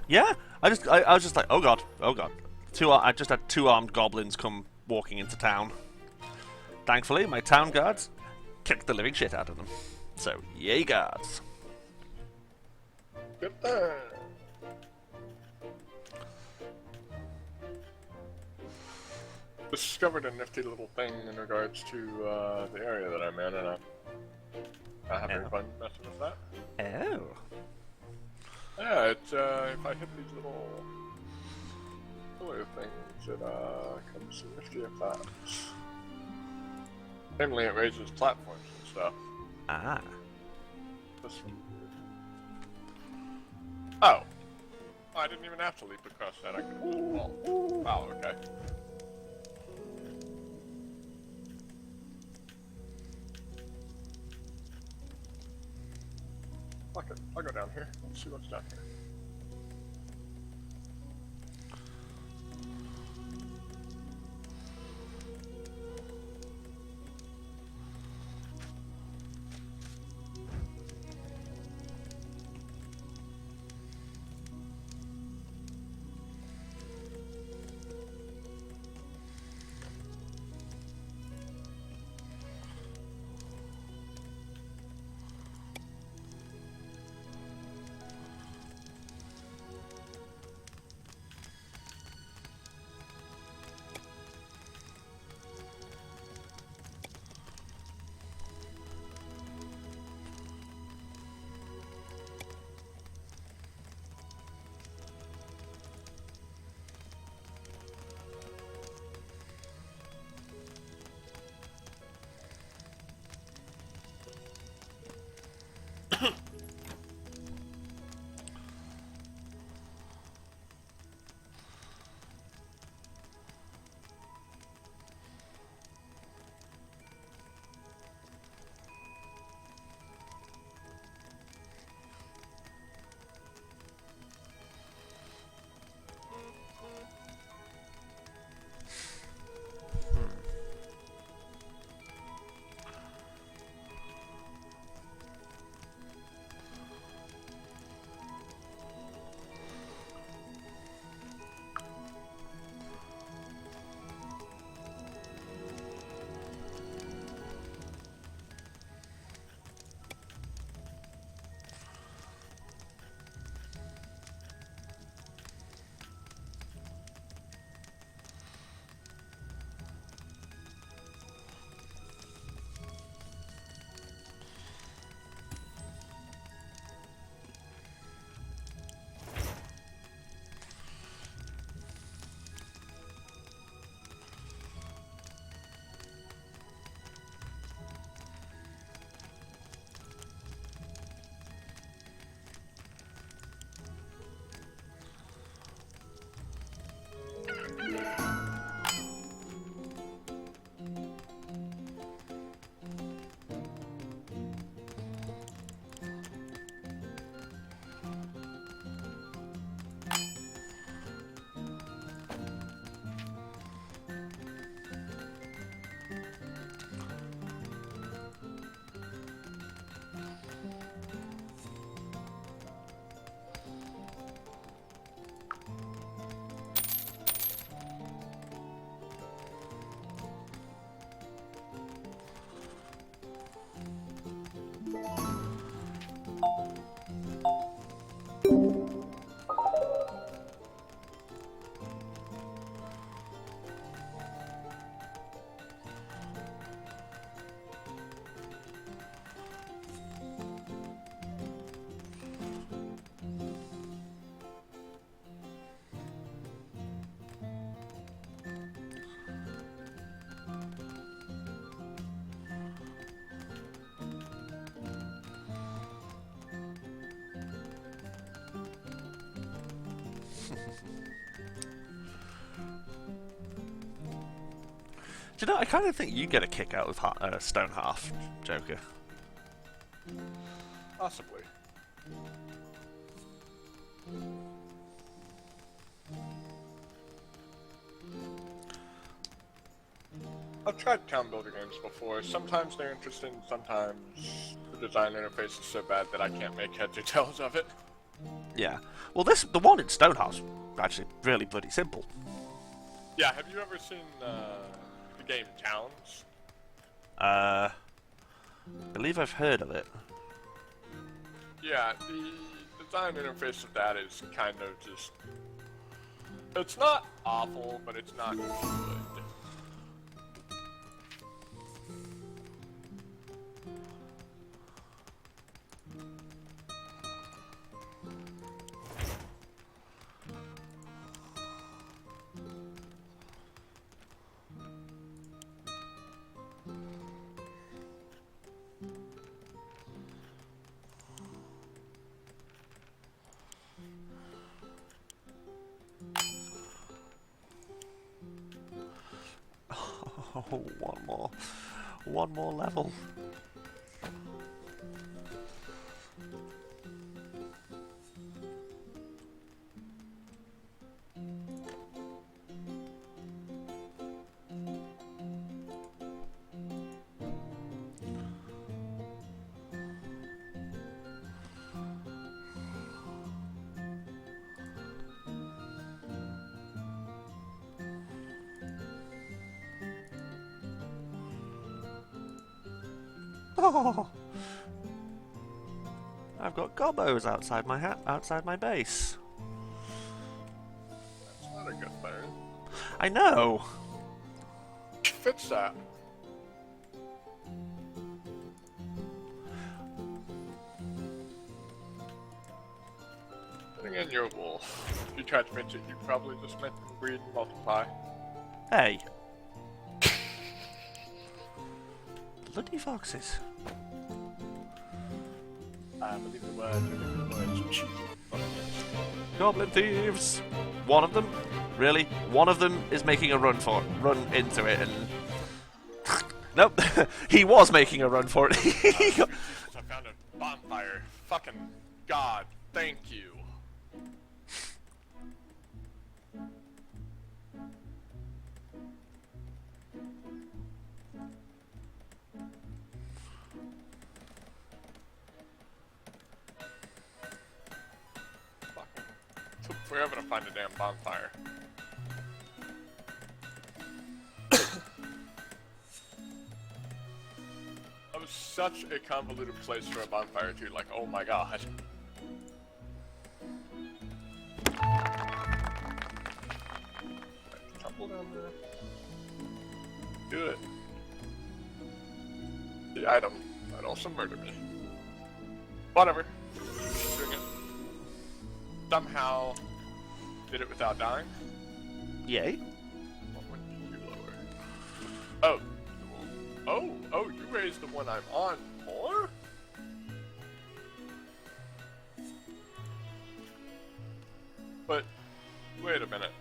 Yeah, I was just like, oh god, oh god. I just had two armed goblins come walking into town. Thankfully, my town guards kicked the living shit out of them. So, yay guards. Good thing. Discovered a nifty little thing in regards to the area that I'm in, and I have very Oh. fun messing with that. Oh. Yeah, it's if I hit these little pillar things, it comes some nifty effects. Namely, it raises platforms and stuff. Ah. This one. Oh, I didn't even have to leap across that. I could have just walked. Wow. Okay. Fuck it. I'll go down here. Let's see what's down here. Do you know, I kind of think you get a kick out of Stone Half, Joker. Possibly. I've tried town builder games before. Sometimes they're interesting, sometimes the design interface is so bad that I can't make heads or tails of it. Yeah. Well, the one in Stonehouse, actually, really bloody simple. Yeah, have you ever seen the game Towns? I believe I've heard of it. Yeah, the design interface of that is kind of just... It's not awful, but it's not good. Oh, one more level. Oh, I've got gobos outside my base. That's not a good thing. I know. Fix that. Putting in your wool. If you tried to fix it, you probably just meant to breed and multiply. Hey. Bloody foxes. I believe the words. Goblin thieves! One of them? Really? One of them is making a run into it and... Nope, he was making a run for it. I found a bonfire. Fucking God, thank you. Took forever to find a damn bonfire. That was such a convoluted place for a bonfire too, like, oh my god. Tumble down there. Do it. The item might also murder me. Whatever. Doing it. Somehow did it without dying. Yay. What one did you lower? Oh, you raised the one I'm on more? But, wait a minute.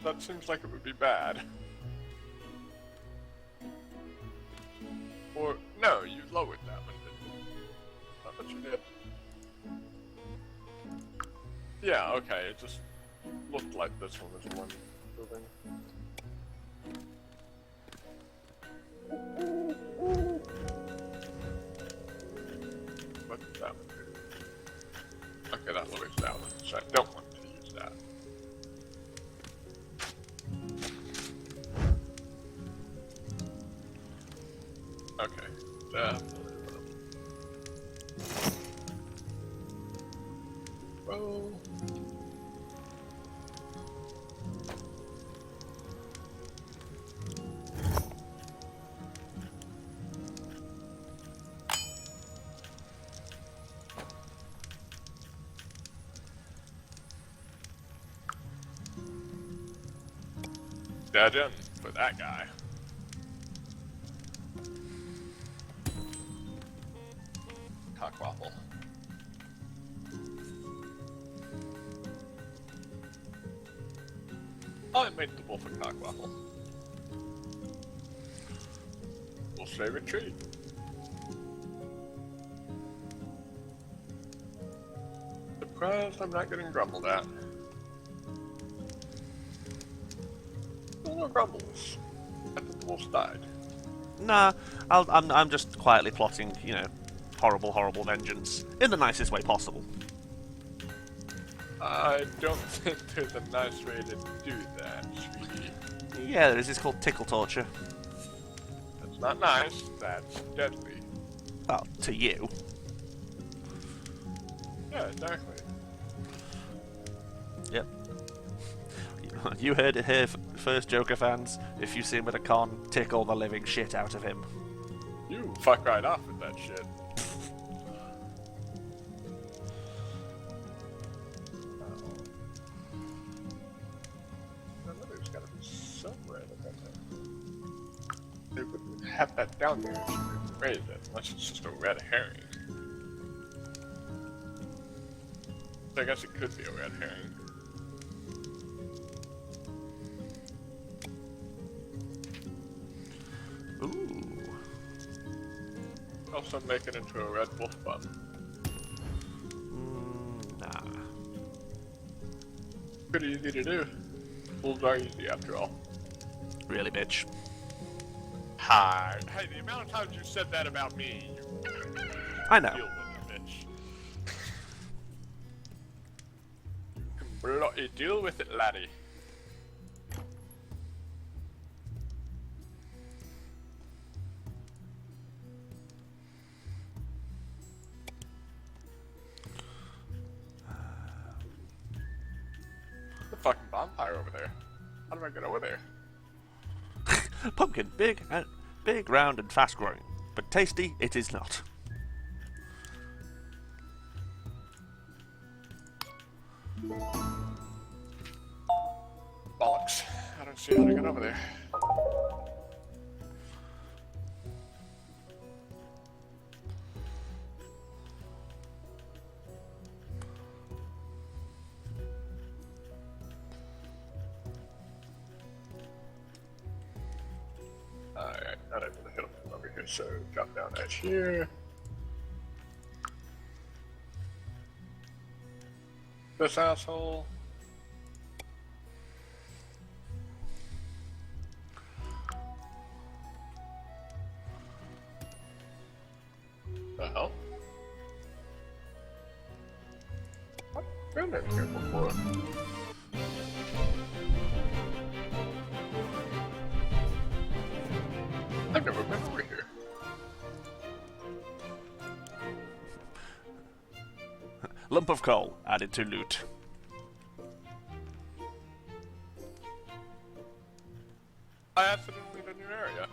That seems like it would be bad. Or, no, you lowered that one, didn't you? Not that you did. Yeah, okay, it just looked like this one was the one building. What did that one do? Okay, that lowers that one, so I don't want to use that. Okay, definitely. Roll. Dead end for that guy. Cockwaffle. Oh, I made the wolf a cockwaffle. Wolf's favorite treat. Surprised I'm not getting grumbled at. No grumbles. I think the wolf's died. Nah, I'm just quietly plotting, horrible vengeance in the nicest way possible. I don't think there's a nice way to do that, sweetie. Yeah, there is. It's called tickle torture. That's not nice. That's deadly. Well, to you. Yeah, exactly. Yep. You heard it here first, Joker fans. If you see him at a con, tickle the living shit out of him. You fuck right off with that shit. There's gotta be somewhere in the they wouldn't have that down there if you could raise it, unless it's just a red herring. I guess it could be a red herring. Ooh. Also make it into a red wolf bun. Nah. Pretty easy to do. Wolves are easy after all. Really, bitch. Hi. Hey, the amount of times you said that about me, I know. deal with it, bitch. You deal with it, laddie. The fucking bonfire over there. How do I get over there? Pumpkin, big, round, and fast-growing, but tasty it is not. Bollocks. I don't see how to get over there. Alright, not able to hit him from over here, so drop down right here. This asshole. The hell? I've been in here before. I've never been over here. Lump of coal added to loot. I accidentally in a new area.